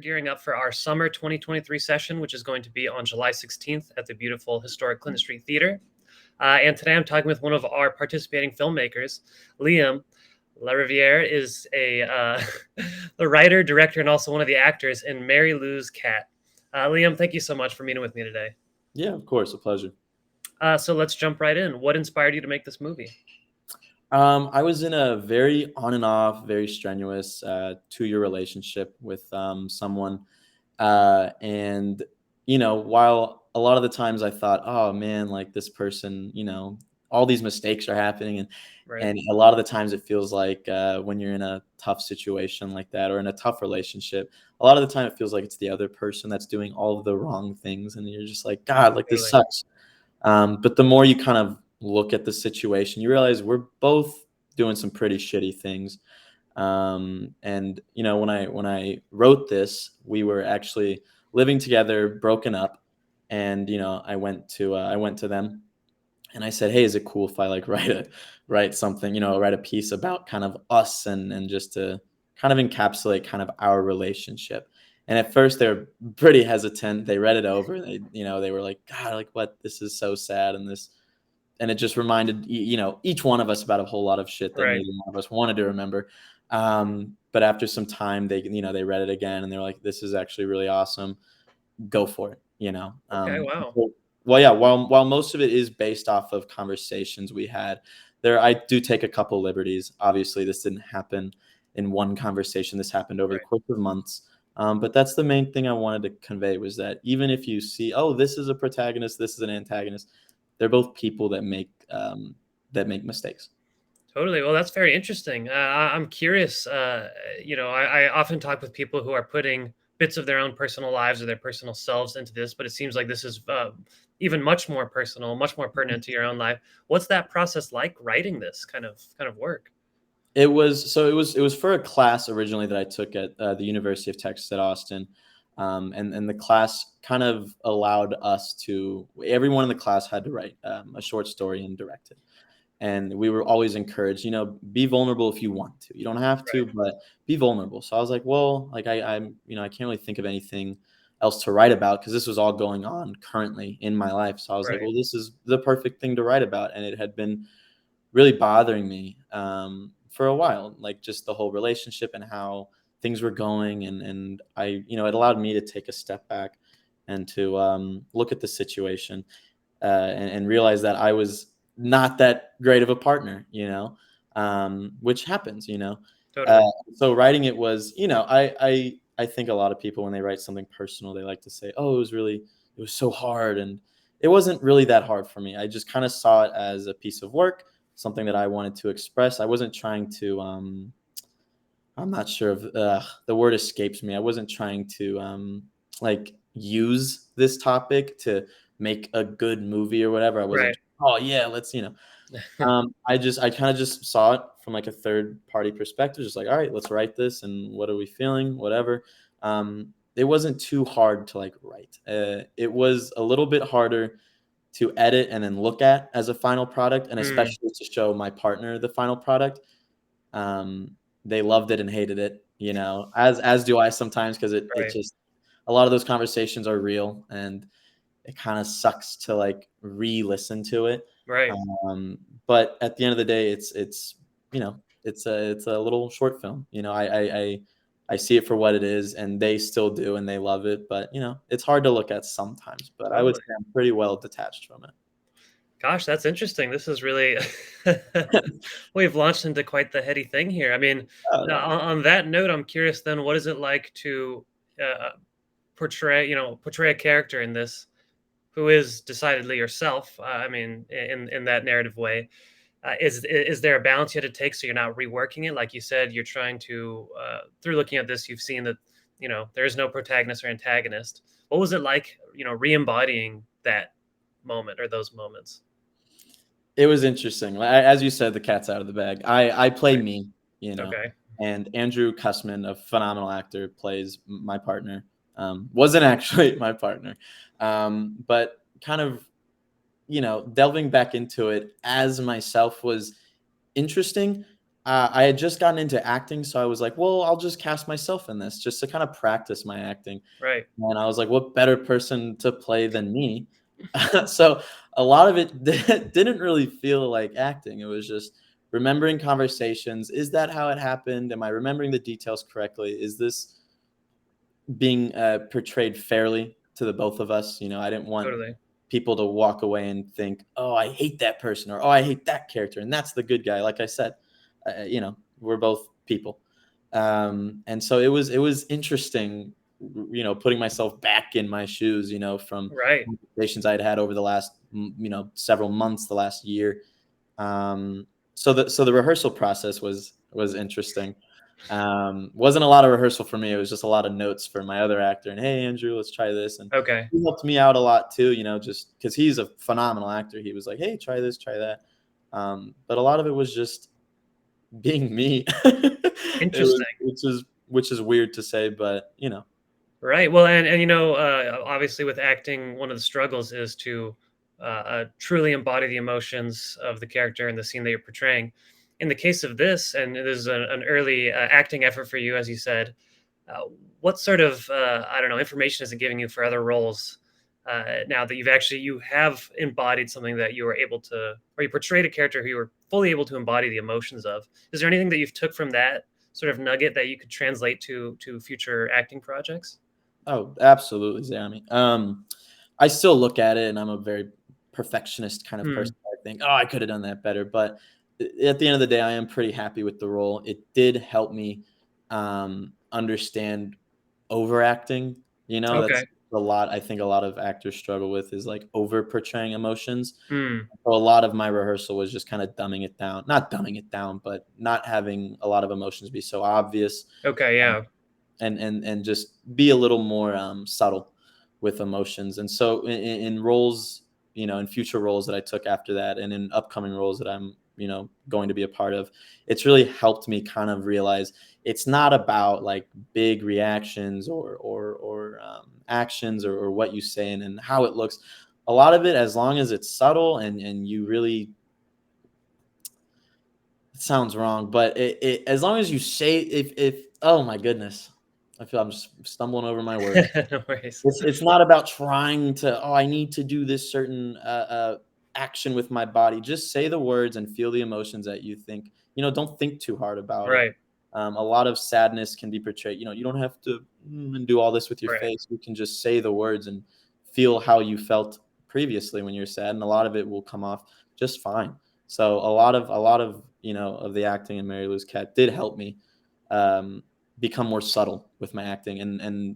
gearing up for our summer 2023 session, which is going to be on July 16th at the beautiful historic Clinton Street Theater. And today I'm talking with one of our participating filmmakers, Liam. Larriviere is the writer, director, and also one of the actors in Mary Lou's Cat. Liam, thank you so much for meeting with me today. Yeah, of course, a pleasure. So let's jump right in. What inspired you to make this movie? I was in a very on and off, very strenuous 2-year relationship with someone. And, while a lot of the times I thought, oh man, like this person, all these mistakes are happening. Right. And a lot of the times it feels like when you're in a tough situation like that or in a tough relationship, a lot of the time it feels like it's the other person that's doing all of the wrong things. And you're just like, God, like this Totally. sucks. But the more you kind of look at the situation, you realize we're both doing some pretty shitty things. And when I wrote this, we were actually living together, broken up, and I went to them and I said, hey, is it cool if I like write something, write a piece about kind of us and just to kind of encapsulate kind of our relationship. And at first they were pretty hesitant. They read it over and they were like, God, like what, this is so sad. And it just reminded, each one of us about a whole lot of shit that Right. neither one of us wanted to remember. But after some time, they read it again and they're like, this is actually really awesome. Go for it. Okay, wow. Well, yeah, while most of it is based off of conversations we had, I do take a couple liberties. Obviously, this didn't happen in one conversation. This happened over the Right. course of months. But that's the main thing I wanted to convey was that even if you see, oh, this is a protagonist, this is an antagonist, they're both people that make mistakes. Totally. Well, that's very interesting. I'm curious. I often talk with people who are putting bits of their own personal lives or their personal selves into this, but it seems like this is even much more personal, much more pertinent to your own life. What's that process like writing this kind of work? It was for a class originally that I took at the University of Texas at Austin, and the class kind of allowed us to. Everyone in the class had to write a short story and direct it, and we were always encouraged, be vulnerable if you want to. You don't have to, Right. but be vulnerable. So I was like, well, like I can't really think of anything else to write about because this was all going on currently in my life. So I was like, Right. well, this is the perfect thing to write about, and it had been really bothering me for a while, like just the whole relationship and how things were going. And it allowed me to take a step back and to look at the situation and realize that I was not that great of a partner, which happens, Uh, Totally. so writing it was, I think a lot of people when they write something personal, they like to say, oh, it was so hard. And it wasn't really that hard for me. I just kind of saw it as a piece of work, something that I wanted to express. I wasn't trying to, I'm not sure if the word escapes me. I wasn't trying to like use this topic to make a good movie or whatever. I wasn't, Right. oh yeah, I kind of just saw it from like a third party perspective, just like, all right, let's write this. And what are we feeling? Whatever. It wasn't too hard to like write. It was a little bit harder to edit and then look at as a final product, and Mm, especially to show my partner the final product. They loved it and hated it, as do I sometimes because it right. just a lot of those conversations are real and it kind of sucks to like re-listen to it. Right. Um, but at the end of the day, it's a little short film. I see it for what it is, and they still do, and they love it. But it's hard to look at sometimes. But I would Totally. say I'm pretty well detached from it. Gosh, that's interesting. This is really we've launched into quite the heady thing here. I mean, Oh, no. on that note, I'm curious then, what is it like to portray a character in this who is decidedly yourself? I mean, in that narrative way, is there a balance you had to take so you're not reworking it? Like you said, you're trying to through looking at this, you've seen that there is no protagonist or antagonist. What was it like, re-embodying that moment or those moments? It was interesting. As you said, the cat's out of the bag. I play Right. me, Okay. and Andrew Cussman, a phenomenal actor, plays my partner. Wasn't actually my partner, but kind of delving back into it as myself was interesting. I had just gotten into acting, so I was like, "Well, I'll just cast myself in this just to kind of practice my acting." Right. And I was like, "What better person to play than me?" So a lot of it didn't really feel like acting. It was just remembering conversations. Is that how it happened? Am I remembering the details correctly? Is this being portrayed fairly to the both of us? I didn't want Totally. people to walk away and think, "Oh, I hate that person," or "Oh, I hate that character," and that's the good guy. Like I said, we're both people, and so it was interesting, putting myself back in my shoes, from Right. conversations I'd had over the last, several months, the last year. So the rehearsal process was interesting. Wasn't a lot of rehearsal for me. It was just a lot of notes for my other actor. And hey, Andrew, let's try this. And Okay. he helped me out a lot too. Just because he's a phenomenal actor. He was like, hey, try this, try that. But a lot of it was just being me. It was, Interesting. which is weird to say, but Right. Well, and obviously with acting, one of the struggles is to truly embody the emotions of the character in the scene that you're portraying. In the case of this, and it is an early acting effort for you, as you said, uh, what sort of I don't know information is it giving you for other roles now that you have embodied something that you were able to, or you portrayed a character who you were fully able to embody the emotions of? Is there anything that you've took from that sort of nugget that you could translate to future acting projects? Oh, absolutely, Zami. I still look at it, and I'm a very perfectionist kind of Hmm. person. I think, oh, I could have done that better. But at the end of the day, I am pretty happy with the role. It did help me understand overacting. That's Okay. a lot. I think a lot of actors struggle with is like over portraying emotions. Hmm. So a lot of my rehearsal was just kind of dumbing it down, not dumbing it down, but not having a lot of emotions be so obvious, Okay. Yeah. and just be a little more subtle with emotions. And so in roles, in future roles that I took after that, and in upcoming roles that I'm going to be a part of, it's really helped me kind of realize it's not about like big reactions or actions or what you say and how it looks. A lot of it, as long as it's subtle and you really, it sounds wrong, but as long as you say, if oh my goodness, I feel I'm just stumbling over my words. No worries. It's not about trying to, "Oh, I need to do this certain, action with my body." Just say the words and feel the emotions that you think. Don't think too hard about it. Right. A lot of sadness can be portrayed. You don't have to, and do all this with your Right. face. You can just say the words and feel how you felt previously when you're sad, and a lot of it will come off just fine. So a lot of, of the acting in Mary Lou's Cat did help me, um, become more subtle with my acting, and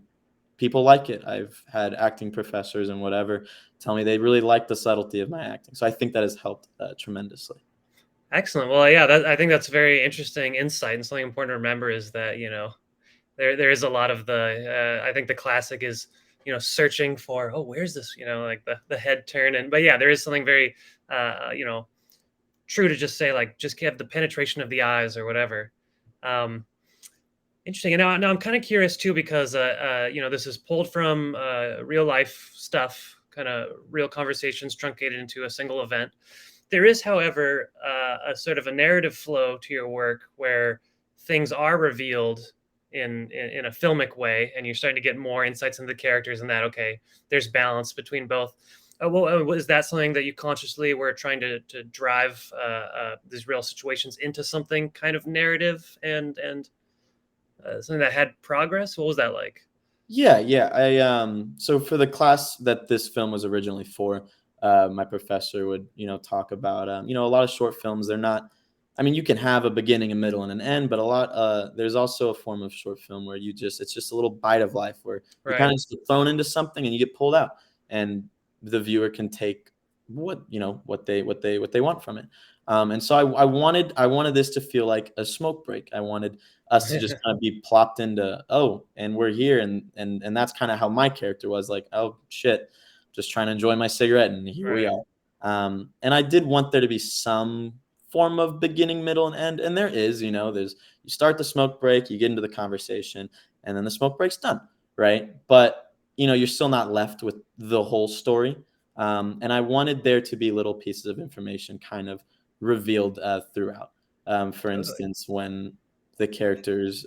people like it. I've had acting professors and whatever tell me they really like the subtlety of my acting. So I think that has helped tremendously. Excellent. Well, yeah, I think that's very interesting insight, and something important to remember is that there is a lot of the I think the classic is searching for, oh, where's this, like the head turn, and but yeah, there is something very true to just say, like, just have the penetration of the eyes or whatever. Um, Interesting. And now I'm kind of curious too, because this is pulled from real life stuff, kind of real conversations truncated into a single event. There is, however, a sort of a narrative flow to your work where things are revealed in a filmic way, and you're starting to get more insights into the characters, and that okay, there's balance between both. Was that something that you consciously were trying to drive these real situations into something kind of narrative and something that had progress? What was that like? Yeah, yeah. So for the class that this film was originally for, my professor would, talk about, a lot of short films. They're not, I mean, you can have a beginning, a middle, and an end, but there's also a form of short film where it's just a little bite of life where you kind Right. of just get thrown into something and you get pulled out, and the viewer can take what they want from it. And so I wanted this to feel like a smoke break. I wanted us to just kind of be plopped into, oh, and we're here, and that's kind of how my character was, like, oh shit, just trying to enjoy my cigarette, and here we Right. are. And I did want there to be some form of beginning, middle, and end, and there is. There's, you start the smoke break, you get into the conversation, and then the smoke break's done, right? But you're still not left with the whole story. And I wanted there to be little pieces of information kind of revealed throughout. For Totally. instance, when the characters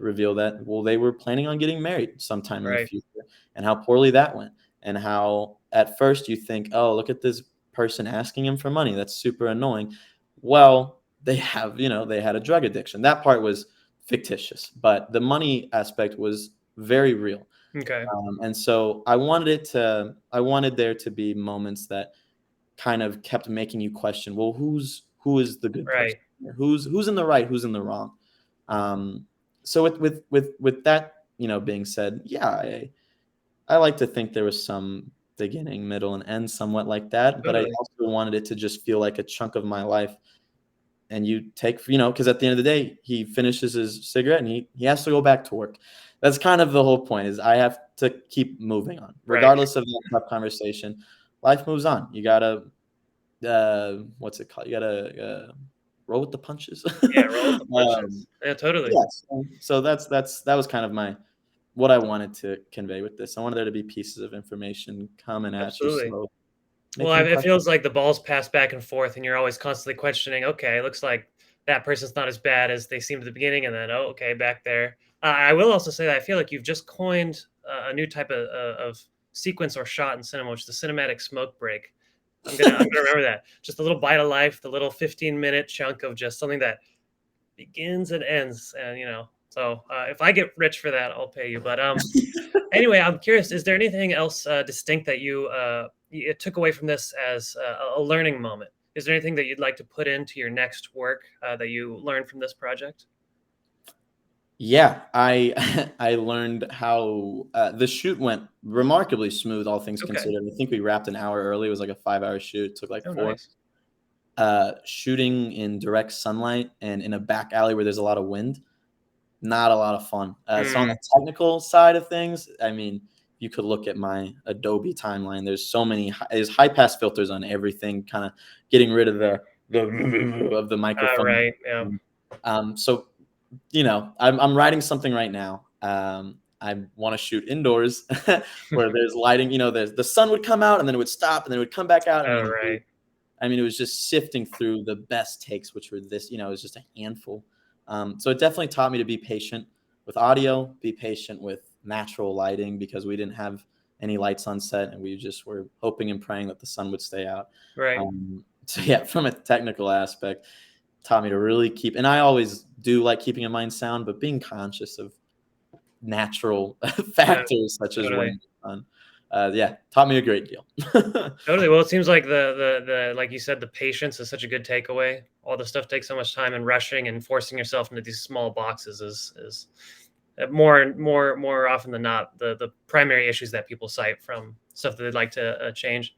reveal that, well, they were planning on getting married sometime in the Right. future, and how poorly that went, and how at first you think, oh, look at this person asking him for money. That's super annoying. Well, they have, they had a drug addiction. That part was fictitious, but the money aspect was very real. Okay. And so I wanted there to be moments that kind of kept making you question, well, who is the good person Right. here? Who's in the right, who's in the wrong? Um, so with that, being said, yeah, I like to think there was some beginning, middle, and end somewhat like that, but I Totally. also wanted it to just feel like a chunk of my life. And you take, because at the end of the day, he finishes his cigarette and he has to go back to work. That's kind of the whole point, is I have to keep moving on Right. regardless of that tough conversation. Life moves on. You gotta, what's it called? You gotta roll with the punches. Yeah. Roll with the um, punches. Yeah. Totally. yes. So that was kind of what I wanted to convey with this. I wanted there to be pieces of information coming at you, Absolutely. so Well, making you it question. feels like the balls pass back and forth, and you're always constantly questioning. Okay, it looks like that person's not as bad as they seemed at the beginning, and then oh, okay, back there. I will also say that I feel like you've just coined a new type of sequence or shot in cinema, which is the cinematic smoke break. I'm gonna remember that. Just a little bite of life, the little 15-minute chunk of just something that begins and ends, and So if I get rich for that, I'll pay you. But anyway, I'm curious, is there anything else, distinct that you took away from this as a learning moment? Is there anything that you'd like to put into your next work, that you learned from this project? Yeah, I I learned how the shoot went remarkably smooth, all things Okay. considered. I think we wrapped an hour early. It was like a 5-hour shoot. It took like Oh, 4. nice. Shooting in direct sunlight and in a back alley where there's a lot of wind, not a lot of fun. So on Mm, the technical side of things, I mean, you could look at my Adobe timeline. There's high pass filters on everything, kind of getting rid of the of the microphone. right, yeah. So I'm writing something right now. I want to shoot indoors where there's lighting. There's the sun would come out and then it would stop and then it would come back out. Oh, right. It was just sifting through the best takes, which were this. It was just a handful. So it definitely taught me to be patient with audio, be patient with natural lighting, because we didn't have any lights on set and we just were hoping and praying that the sun would stay out. Right. So yeah, from a technical aspect, taught me to really keep, and I always do like keeping in mind sound, but being conscious of natural Yeah, factors such as totally. wind and sun. Yeah, taught me a great deal. Totally. Well, it seems like the like you said, the patience is such a good takeaway. All the stuff takes so much time, and rushing and forcing yourself into these small boxes is more often than not the primary issues that people cite from stuff that they'd like to change.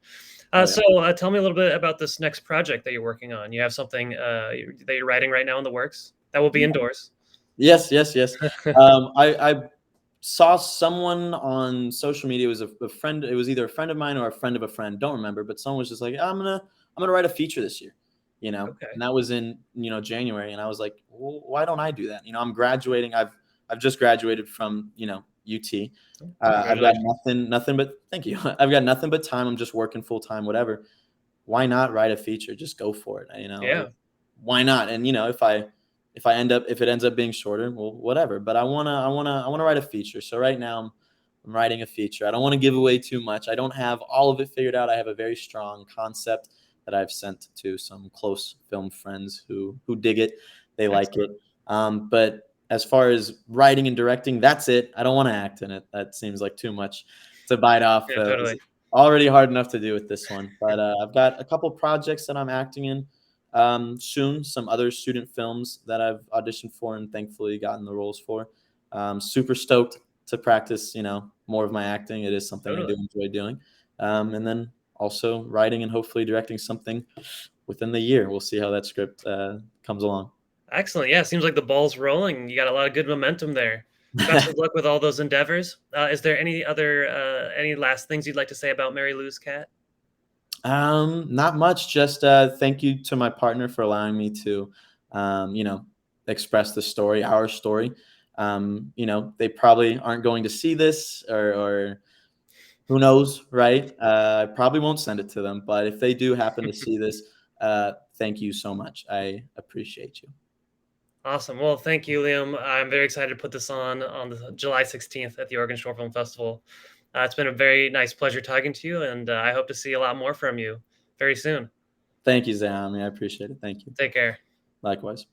Oh yeah. So tell me a little bit about this next project that you're working on. You have something that you're writing right now in the works that will be Yeah. indoors. Yes, yes, yes. I saw someone on social media. It was a friend. It was either a friend of mine or a friend of a friend. Don't remember, but someone was just like, I'm gonna write a feature this year, Okay. and that was in January, and I was like, well, why don't I do that? I'm graduating. I've just graduated from UT. I've got Congratulations. nothing but thank you. I've got nothing but time. I'm just working full time, whatever. Why not write a feature? Just go for it. Yeah. Why not? And if it ends up being shorter, well, whatever. But I wanna write a feature. So right now I'm writing a feature. I don't want to give away too much. I don't have all of it figured out. I have a very strong concept that I've sent to some close film friends who dig it. They like it. Excellent. But as far as writing and directing, that's it. I don't want to act in it. That seems like too much to bite off. Yeah. It's Totally. already hard enough to do with this one. But I've got a couple projects that I'm acting in soon. Some other student films that I've auditioned for and thankfully gotten the roles for. Super stoked to practice, more of my acting. It is something I do Totally. enjoy doing. And then also writing and hopefully directing something within the year. We'll see how that script comes along. Excellent. Yeah, seems like the ball's rolling. You got a lot of good momentum there. Best of luck with all those endeavors. Is there any last things you'd like to say about Mary Lou's cat? Not much. Just thank you to my partner for allowing me to, um, you know, express the story, our story. They probably aren't going to see this, or who knows, right? I probably won't send it to them, but if they do happen to see this, Thank you so much. I appreciate you. Awesome. Well, thank you, Liam. I'm very excited to put this on the July 16th at the Oregon Short Film Festival. It's been a very nice pleasure talking to you, and I hope to see a lot more from you very soon. Thank you, Zami. I appreciate it. Thank you. Take care. Likewise.